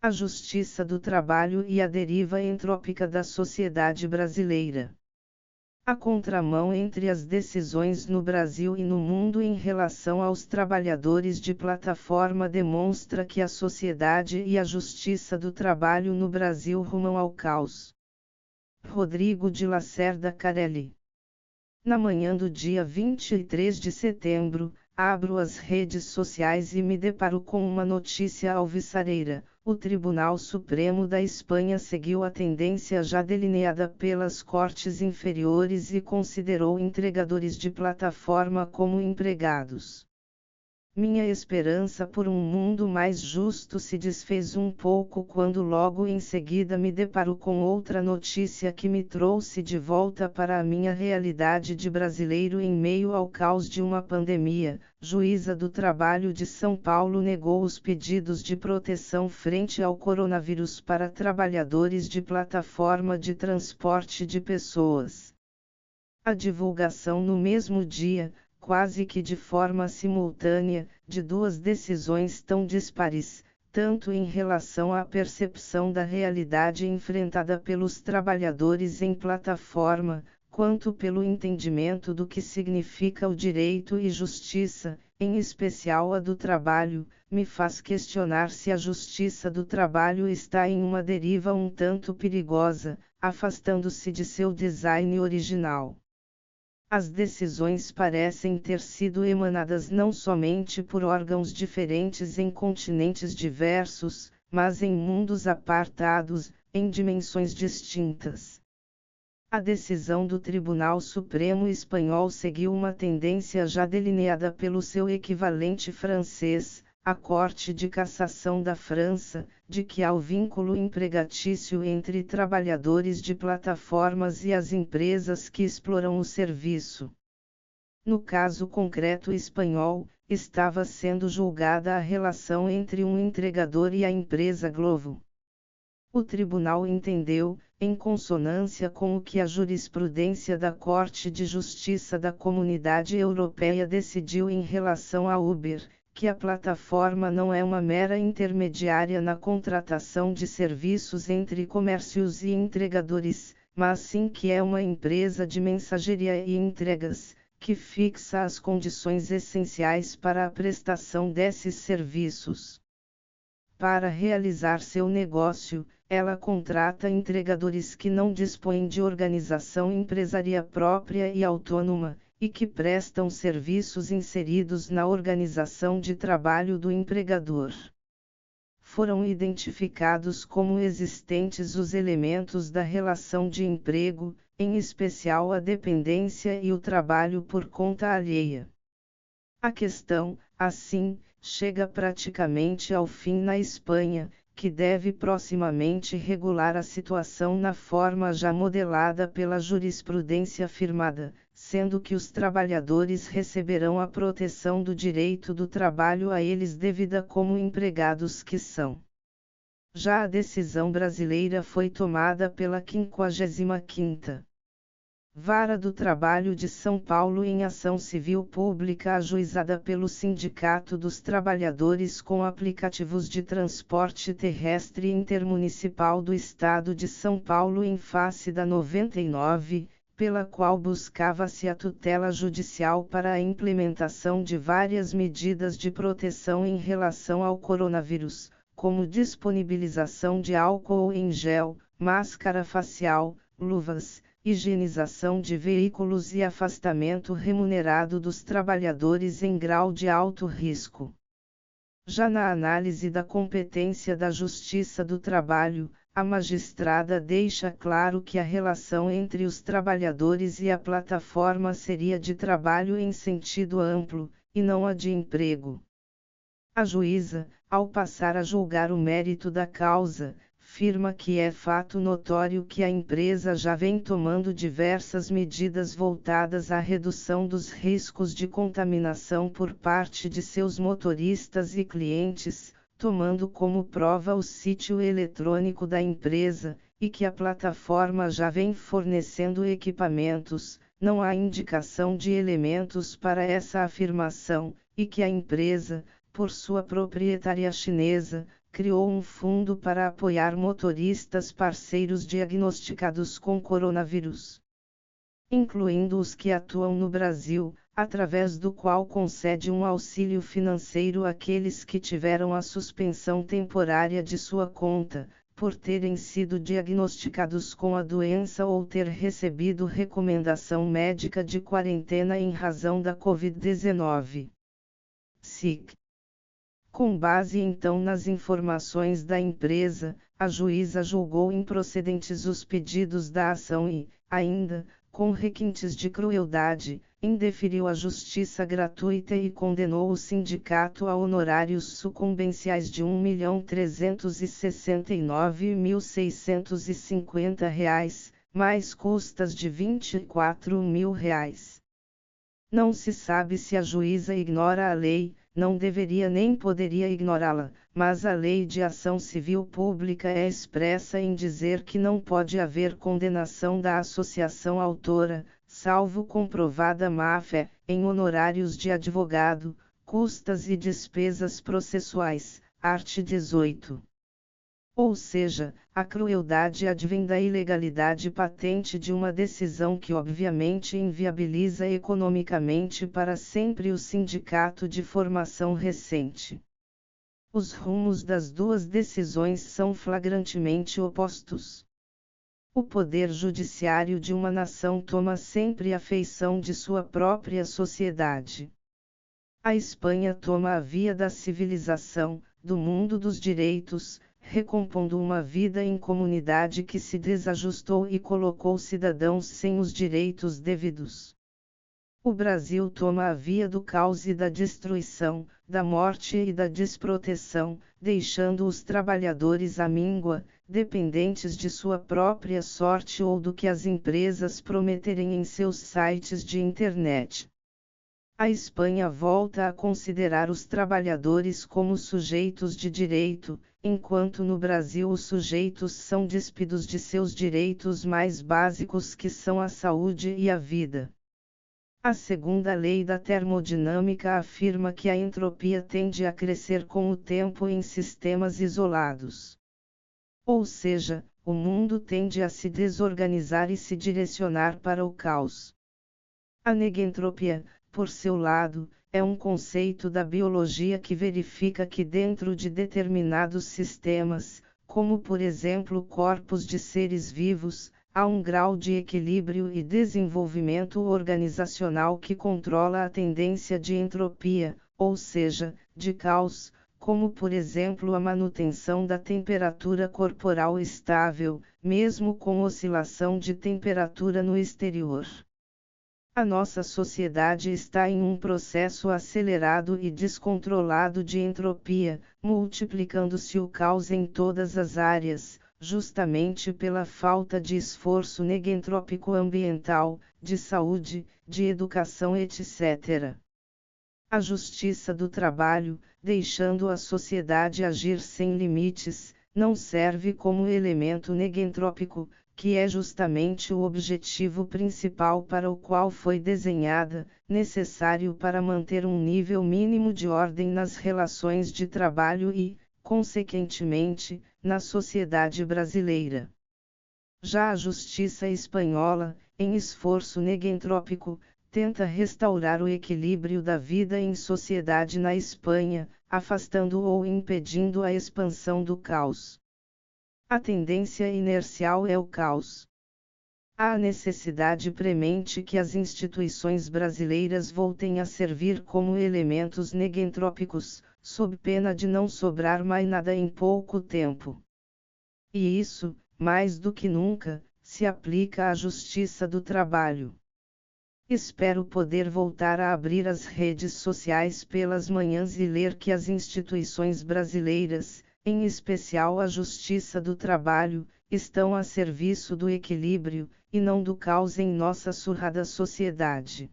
a justiça do trabalho e a deriva entrópica da sociedade brasileira. A contramão entre as decisões no Brasil e no mundo em relação aos trabalhadores de plataforma demonstra que a sociedade e a justiça do trabalho no Brasil rumam ao caos. Rodrigo de Lacerda Carelli. Na manhã do dia 23 de setembro, abro as redes sociais e me deparo com uma notícia alvissareira. O Tribunal Supremo da Espanha seguiu a tendência já delineada pelas cortes inferiores e considerou entregadores de plataforma como empregados. Minha esperança por um mundo mais justo se desfez um pouco quando logo em seguida me deparo com outra notícia que me trouxe de volta para a minha realidade de brasileiro em meio ao caos de uma pandemia. Juíza do Trabalho de São Paulo negou os pedidos de proteção frente ao coronavírus para trabalhadores de plataforma de transporte de pessoas. A divulgação no mesmo dia, quase que de forma simultânea, de duas decisões tão dispares, tanto em relação à percepção da realidade enfrentada pelos trabalhadores em plataforma, quanto pelo entendimento do que significa o direito e justiça, em especial a do trabalho, me faz questionar se a justiça do trabalho está em uma deriva um tanto perigosa, afastando-se de seu design original. As decisões parecem ter sido emanadas não somente por órgãos diferentes em continentes diversos, mas em mundos apartados, em dimensões distintas. A decisão do Tribunal Supremo Espanhol seguiu uma tendência já delineada pelo seu equivalente francês, a Corte de Cassação da França, de que há o vínculo empregatício entre trabalhadores de plataformas e as empresas que exploram o serviço. No caso concreto espanhol, estava sendo julgada a relação entre um entregador e a empresa Glovo. O tribunal entendeu, em consonância com o que a jurisprudência da Corte de Justiça da Comunidade Europeia decidiu em relação à Uber, que a plataforma não é uma mera intermediária na contratação de serviços entre comércios e entregadores, mas sim que é uma empresa de mensageria e entregas, que fixa as condições essenciais para a prestação desses serviços. Para realizar seu negócio, ela contrata entregadores que não dispõem de organização empresarial própria e autônoma, e que prestam serviços inseridos na organização de trabalho do empregador. Foram identificados como existentes os elementos da relação de emprego, em especial a dependência e o trabalho por conta alheia. A questão, assim, chega praticamente ao fim na Espanha, que deve proximamente regular a situação na forma já modelada pela jurisprudência firmada, sendo que os trabalhadores receberão a proteção do direito do trabalho a eles devida como empregados que são. Já a decisão brasileira foi tomada pela 55ª Vara do Trabalho de São Paulo em ação civil pública ajuizada pelo Sindicato dos Trabalhadores com aplicativos de transporte terrestre intermunicipal do Estado de São Paulo em face da 99, pela qual buscava-se a tutela judicial para a implementação de várias medidas de proteção em relação ao coronavírus, como disponibilização de álcool em gel, máscara facial, luvas, higienização de veículos e afastamento remunerado dos trabalhadores em grau de alto risco. Já na análise da competência da Justiça do Trabalho, a magistrada deixa claro que a relação entre os trabalhadores e a plataforma seria de trabalho em sentido amplo, e não a de emprego. A juíza, ao passar a julgar o mérito da causa, afirma que é fato notório que a empresa já vem tomando diversas medidas voltadas à redução dos riscos de contaminação por parte de seus motoristas e clientes, tomando como prova o sítio eletrônico da empresa, e que a plataforma já vem fornecendo equipamentos. Não há indicação de elementos para essa afirmação, e que a empresa, por sua proprietária chinesa, criou um fundo para apoiar motoristas parceiros diagnosticados com coronavírus, incluindo os que atuam no Brasil, através do qual concede um auxílio financeiro àqueles que tiveram a suspensão temporária de sua conta, por terem sido diagnosticados com a doença ou ter recebido recomendação médica de quarentena em razão da Covid-19. SIC. Com base então nas informações da empresa, a juíza julgou improcedentes os pedidos da ação e, ainda, com requintes de crueldade, indeferiu a justiça gratuita e condenou o sindicato a honorários sucumbenciais de R$ 1.369.650, mais custas de R$ 24.000. Não se sabe se a juíza ignora a lei, não deveria nem poderia ignorá-la, mas a Lei de Ação Civil Pública é expressa em dizer que não pode haver condenação da associação autora, salvo comprovada má-fé, em honorários de advogado, custas e despesas processuais, art. 18. Ou seja, a crueldade advém da ilegalidade patente de uma decisão que obviamente inviabiliza economicamente para sempre o sindicato de formação recente. Os rumos das duas decisões são flagrantemente opostos. O poder judiciário de uma nação toma sempre a feição de sua própria sociedade. A Espanha toma a via da civilização, do mundo dos direitos, recompondo uma vida em comunidade que se desajustou e colocou cidadãos sem os direitos devidos. O Brasil toma a via do caos e da destruição, da morte e da desproteção, deixando os trabalhadores à míngua, dependentes de sua própria sorte ou do que as empresas prometerem em seus sites de internet. A Espanha volta a considerar os trabalhadores como sujeitos de direito, enquanto no Brasil os sujeitos são despidos de seus direitos mais básicos, que são a saúde e a vida. A segunda lei da termodinâmica afirma que a entropia tende a crescer com o tempo em sistemas isolados. Ou seja, o mundo tende a se desorganizar e se direcionar para o caos. A negentropia, por seu lado, é um conceito da biologia que verifica que dentro de determinados sistemas, como por exemplo corpos de seres vivos, há um grau de equilíbrio e desenvolvimento organizacional que controla a tendência de entropia, ou seja, de caos, como por exemplo a manutenção da temperatura corporal estável, mesmo com oscilação de temperatura no exterior. A nossa sociedade está em um processo acelerado e descontrolado de entropia, multiplicando-se o caos em todas as áreas, justamente pela falta de esforço negentrópico ambiental, de saúde, de educação, etc. A justiça do trabalho, deixando a sociedade agir sem limites, não serve como elemento negentrópico, que é justamente o objetivo principal para o qual foi desenhada, necessário para manter um nível mínimo de ordem nas relações de trabalho e, consequentemente, na sociedade brasileira. Já a justiça espanhola, em esforço negentrópico, tenta restaurar o equilíbrio da vida em sociedade na Espanha, afastando ou impedindo a expansão do caos. A tendência inercial é o caos. Há necessidade premente que as instituições brasileiras voltem a servir como elementos negentrópicos, sob pena de não sobrar mais nada em pouco tempo. E isso, mais do que nunca, se aplica à justiça do trabalho. Espero poder voltar a abrir as redes sociais pelas manhãs e ler que as instituições brasileiras, em especial a Justiça do Trabalho, estão a serviço do equilíbrio, e não do caos em nossa surrada sociedade.